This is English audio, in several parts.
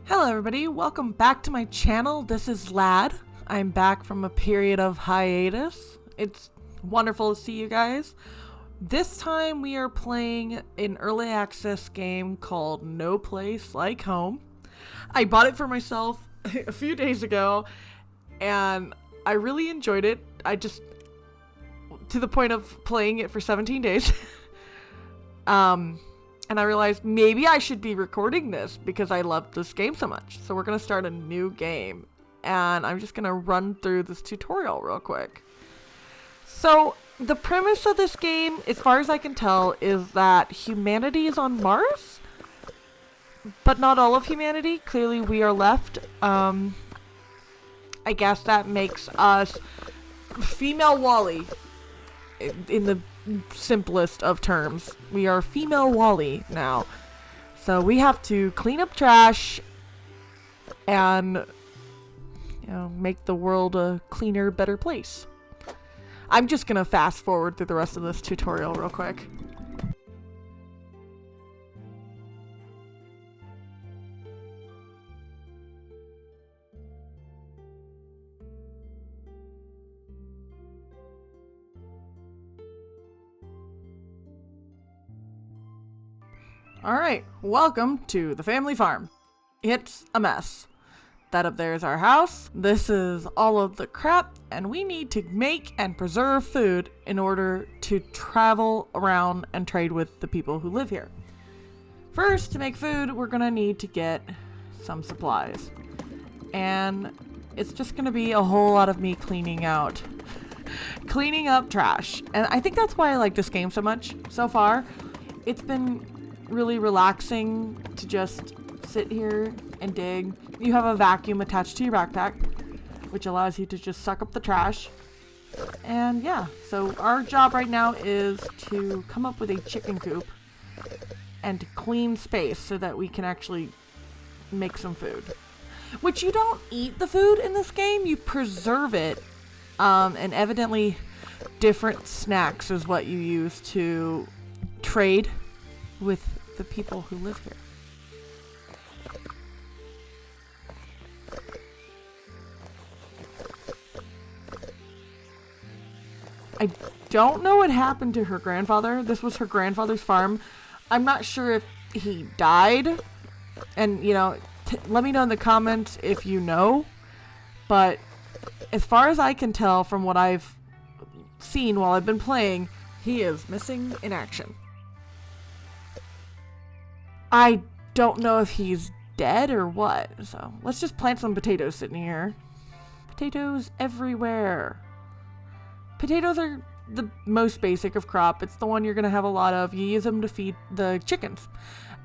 Hello everybody, welcome back to my channel. This is Lad. I'm back from a period of hiatus. It's wonderful to see you guys. This time we are playing an early access game called No Place Like Home. I bought it for myself a few days ago and I really enjoyed it. To the point of playing it for 17 days. And I realized maybe I should be recording this because I love this game so much. So we're going to start a new game. And I'm just going to run through this tutorial real quick. So the premise of this game, as far as I can tell, is that humanity is on Mars. But not all of humanity. Clearly we are left. I guess that makes us female Wall-E. In the simplest of terms, we are female Wall-E now, so we have to clean up trash and make the world a cleaner, better place. I'm just gonna fast forward through the rest of this tutorial real quick. Alright, welcome to the family farm. It's a mess. That up there is our house. This is all of the crap, and we need to make and preserve food in order to travel around and trade with the people who live here. First, to make food, we're gonna need to get some supplies. And it's just gonna be a whole lot of me cleaning up trash. And I think that's why I like this game so much so far. It's been really relaxing to just sit here and dig. You have a vacuum attached to your backpack, which allows you to just suck up the trash. And yeah, so our job right now is to come up with a chicken coop and to clean space so that we can actually make some food. Which you don't eat the food in this game, you preserve it. And evidently different snacks is what you use to trade with the people who live here. I don't know what happened to her grandfather. This was her grandfather's farm. I'm not sure if he died. And, let me know in the comments if you know. But as far as I can tell from what I've seen while I've been playing, he is missing in action. I don't know if he's dead or what, so let's just plant some potatoes sitting here. Potatoes everywhere. Potatoes are the most basic of crop. It's the one you're going to have a lot of. You use them to feed the chickens.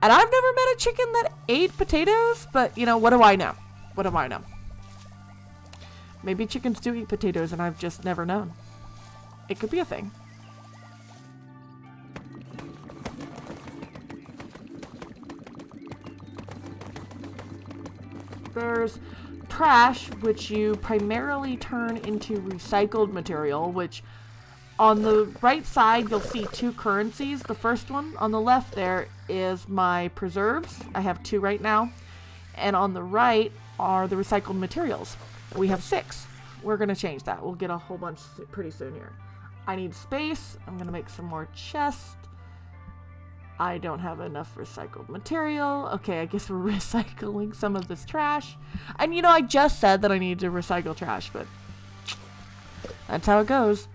And I've never met a chicken that ate potatoes, but, what do I know? What do I know? Maybe chickens do eat potatoes and I've just never known. It could be a thing. There's trash, which you primarily turn into recycled material, which on the right side you'll see two currencies. The first one on the left there is my preserves. I have 2 right now. And on the right are the recycled materials. We have 6. We're going to change that. We'll get a whole bunch pretty soon here. I need space. I'm going to make some more chests. I don't have enough recycled material. Okay, I guess we're recycling some of this trash. And I just said that I need to recycle trash, but that's how it goes.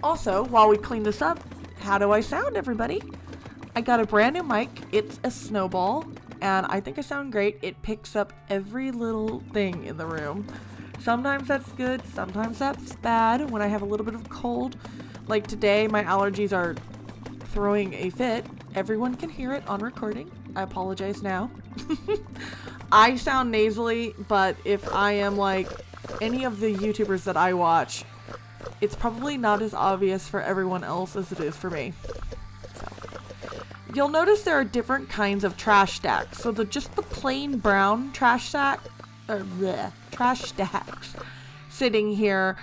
Also, while we clean this up, how do I sound, everybody? I got a brand new mic. It's a Snowball, and I think I sound great. It picks up every little thing in the room. Sometimes that's good, sometimes that's bad. When I have a little bit of cold, like today, my allergies are throwing a fit. Everyone can hear it on recording. I apologize now. I sound nasally, but if I am like any of the YouTubers that I watch, it's probably not as obvious for everyone else as it is for me. So, you'll notice there are different kinds of trash stacks. So just the plain brown trash stacks sitting here,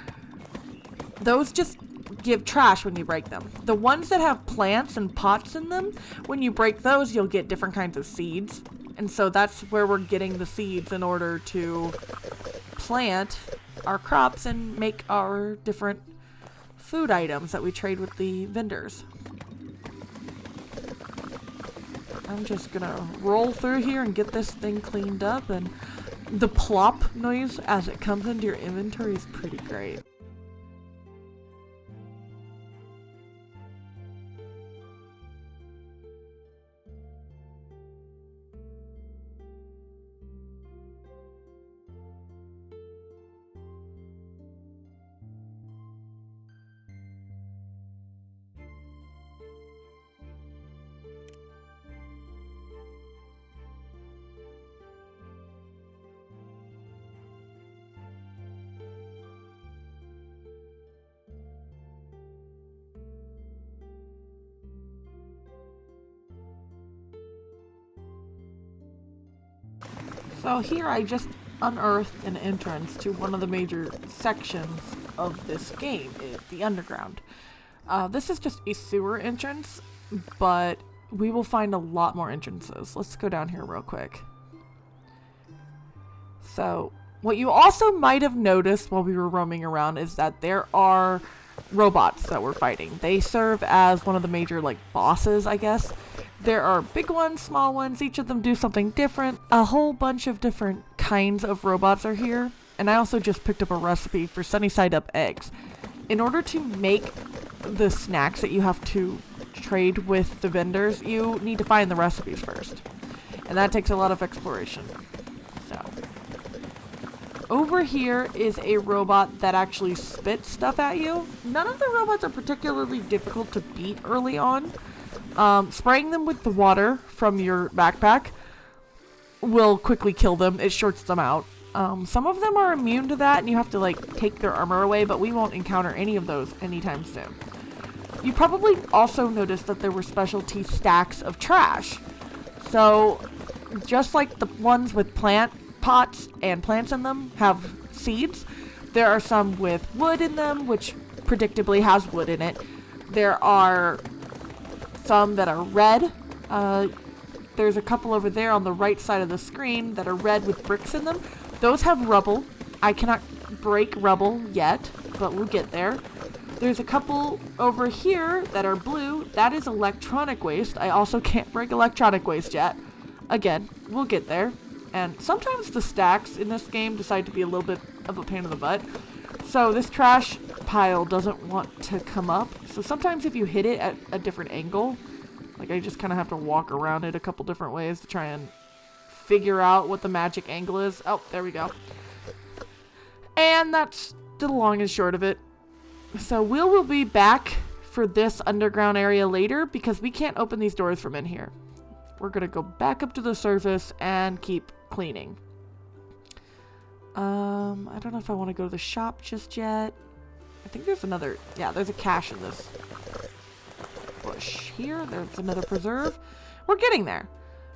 those just give trash when you break them. The ones that have plants and pots in them, when you break those, you'll get different kinds of seeds. And so that's where we're getting the seeds in order to plant our crops and make our different food items that we trade with the vendors. I'm just gonna roll through here and get this thing cleaned up, and the plop noise as it comes into your inventory is pretty great. So here I just unearthed an entrance to one of the major sections of this game, the underground. This is just a sewer entrance, but we will find a lot more entrances. Let's go down here real quick. So what you also might have noticed while we were roaming around is that there are robots that we're fighting. They serve as one of the major bosses, I guess. There are big ones, small ones, each of them do something different. A whole bunch of different kinds of robots are here. And I also just picked up a recipe for sunny side up eggs. In order to make the snacks that you have to trade with the vendors, you need to find the recipes first. And that takes a lot of exploration. So over here is a robot that actually spits stuff at you. None of the robots are particularly difficult to beat early on. Spraying them with the water from your backpack will quickly kill them. It shorts them out. Some of them are immune to that and you have to take their armor away, but we won't encounter any of those anytime soon. You probably also noticed that there were specialty stacks of trash. So just like the ones with plant pots and plants in them have seeds, there are some with wood in them, which predictably has wood in it. There are some that are red. There's a couple over there on the right side of the screen that are red with bricks in them. Those have rubble. I cannot break rubble yet, but we'll get there. There's a couple over here that are blue. That is electronic waste. I also can't break electronic waste yet. Again, we'll get there. And sometimes the stacks in this game decide to be a little bit of a pain in the butt. So this trash pile doesn't want to come up. So sometimes if you hit it at a different angle, I just kind of have to walk around it a couple different ways to try and figure out what the magic angle is. Oh, there we go. And that's the long and short of it. So we'll be back for this underground area later because we can't open these doors from in here. We're going to go back up to the surface and keep cleaning. I don't know if I want to go to the shop just yet. I think there's another, yeah, there's a cache in this bush here. There's another preserve. We're getting there.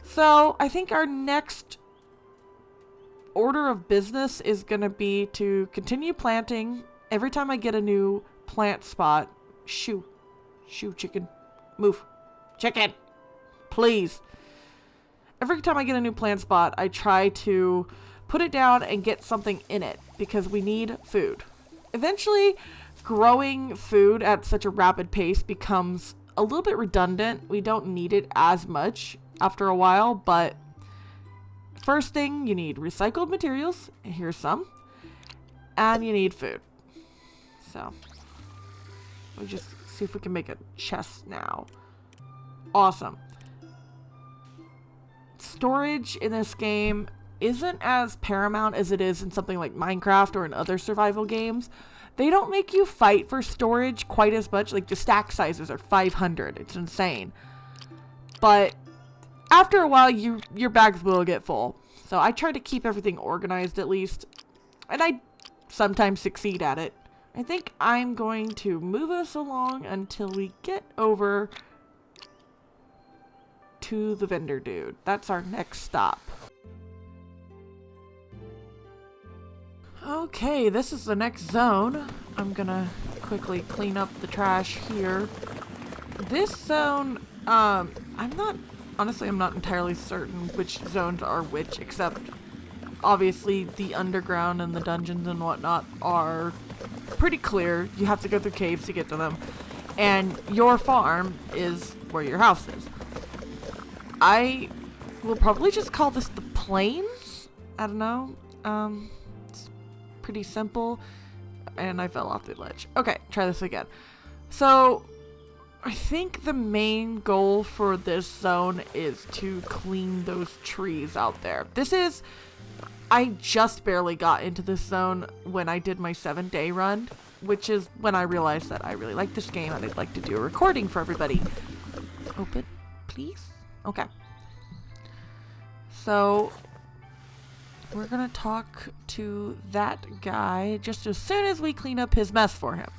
So I think our next order of business is going to be to continue planting. Every time I get a new plant spot, shoo, chicken, move, chicken, please. Every time I get a new plant spot, I try to put it down and get something in it because we need food. Eventually, growing food at such a rapid pace becomes a little bit redundant. We don't need it as much after a while, but first thing, you need recycled materials. Here's some. And you need food. So, we'll just see if we can make a chest now. Awesome. Storage in this game isn't as paramount as it is in something like Minecraft or in other survival games. They don't make you fight for storage quite as much. The stack sizes are 500. It's insane. But after a while, your bags will get full. So I try to keep everything organized at least. And I sometimes succeed at it. I think I'm going to move us along until we get over to the vendor dude. That's our next stop. Okay, this is the next zone. I'm gonna quickly clean up the trash here. This zone, I'm not Honestly, I'm not entirely certain which zones are which, except obviously the underground and the dungeons and whatnot are pretty clear. You have to go through caves to get to them. And your farm is where your house is. I will probably just call this the plains. I don't know. It's pretty simple. And I fell off the ledge. Okay, try this again. So, I think the main goal for this zone is to clean those trees out there. I just barely got into this zone when I did my 7-day run, which is when I realized that I really like this game and I'd like to do a recording for everybody. Open, please? Okay. So, we're gonna talk to that guy just as soon as we clean up his mess for him.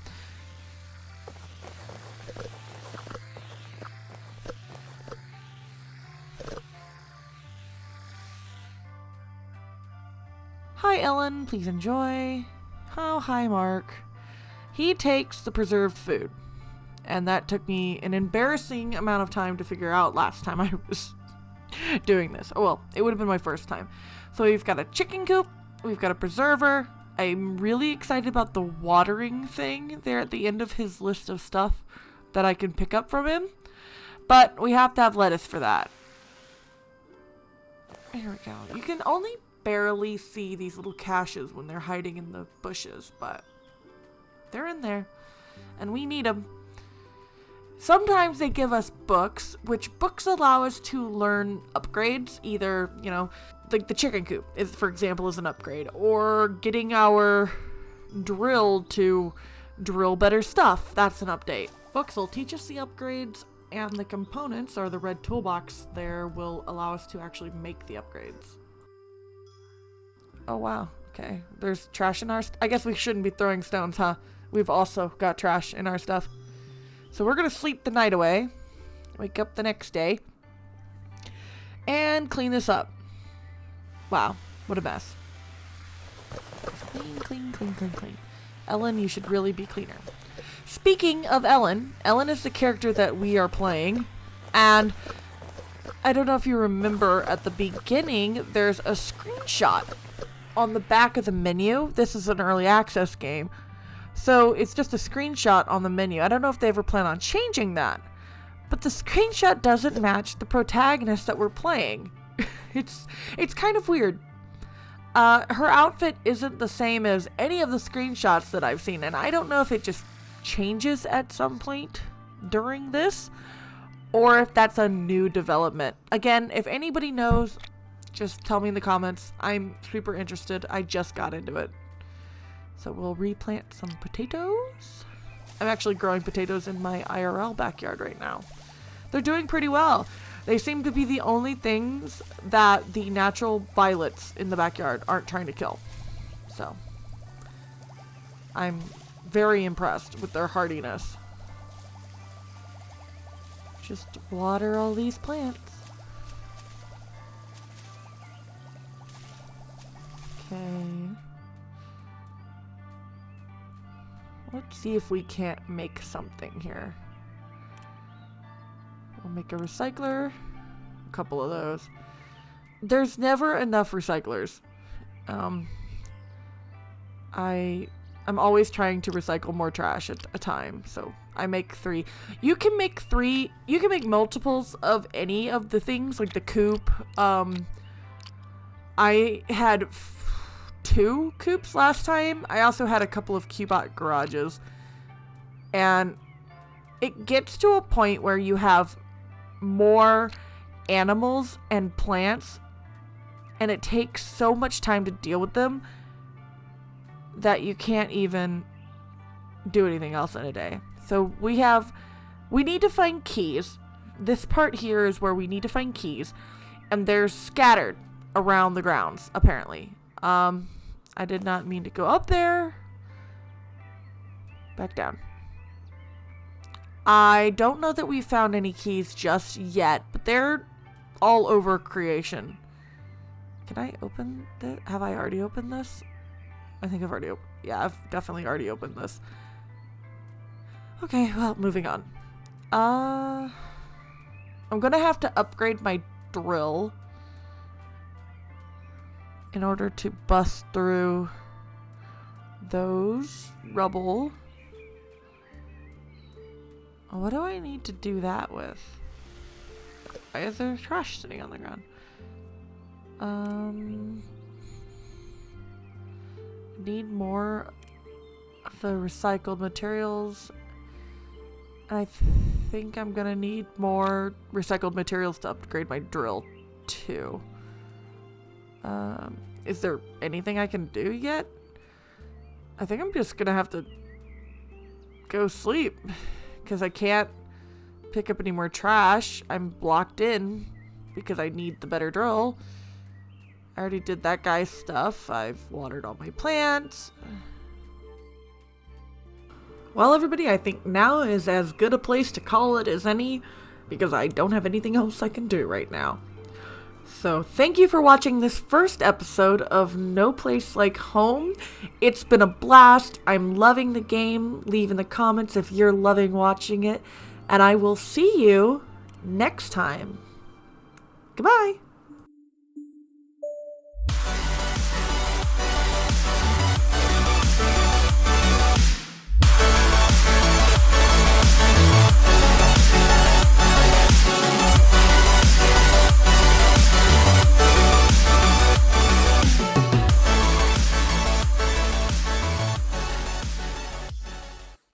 Hi, Ellen. Please enjoy. Oh, hi, Mark. He takes the preserved food. And that took me an embarrassing amount of time to figure out last time I was doing this. Oh, well, it would have been my first time. So we've got a chicken coop. We've got a preserver. I'm really excited about the watering thing there at the end of his list of stuff that I can pick up from him. But we have to have lettuce for that. There we go. You can only barely see these little caches when they're hiding in the bushes, but they're in there and we need them. Sometimes they give us books, which books allow us to learn upgrades, either, like the chicken coop is, for example, is an upgrade, or getting our drill to drill better stuff. That's an update. Books will teach us the upgrades, and the components, or the red toolbox there, will allow us to actually make the upgrades. Oh, wow. Okay. There's trash in our... I guess we shouldn't be throwing stones, huh? We've also got trash in our stuff. So we're going to sleep the night away. Wake up the next day. And clean this up. Wow. What a mess. Clean, clean, clean, clean, clean. Ellen, you should really be cleaner. Speaking of Ellen, Ellen is the character that we are playing. And I don't know if you remember at the beginning, there's a screenshot on the back of the menu. This is an early access game, so it's just a screenshot on the menu. I don't know if they ever plan on changing that, but the screenshot doesn't match the protagonist that we're playing. It's kind of weird. Her outfit isn't the same as any of the screenshots that I've seen, and I don't know if it just changes at some point during this, or if that's a new development. Again, if anybody knows, just tell me in the comments. I'm super interested. I just got into it. So we'll replant some potatoes. I'm actually growing potatoes in my IRL backyard right now. They're doing pretty well. They seem to be the only things that the natural violets in the backyard aren't trying to kill. So I'm very impressed with their hardiness. Just water all these plants. Okay. Let's see if we can't make something here. We'll make a recycler. A couple of those. There's never enough recyclers. I'm always trying to recycle more trash at a time, so I make 3. You can make multiples of any of the things, like the coop. I had 2 coops last time. I also had a couple of Cubot garages. And it gets to a point where you have more animals and plants, and it takes so much time to deal with them that you can't even do anything else in a day. So we need to find keys. This part here is where we need to find keys, and they're scattered around the grounds, apparently. I did not mean to go up there. Back down. I don't know that we found any keys just yet, but they're all over creation. Can I open this? Have I already opened this? I think I've already opened. Yeah, I've definitely already opened this. Okay, well, moving on. I'm gonna have to upgrade my drill in order to bust through those rubble. What do I need to do that with? Why is there trash sitting on the ground? Need more of the recycled materials. I think I'm gonna need more recycled materials to upgrade my drill too. Is there anything I can do yet? I think I'm just gonna have to go sleep because I can't pick up any more trash. I'm blocked in because I need the better drill. I already did that guy's stuff. I've watered all my plants. Well, everybody, I think now is as good a place to call it as any because I don't have anything else I can do right now. So thank you for watching this first episode of No Place Like Home. It's been a blast. I'm loving the game. Leave in the comments if you're loving watching it. And I will see you next time. Goodbye.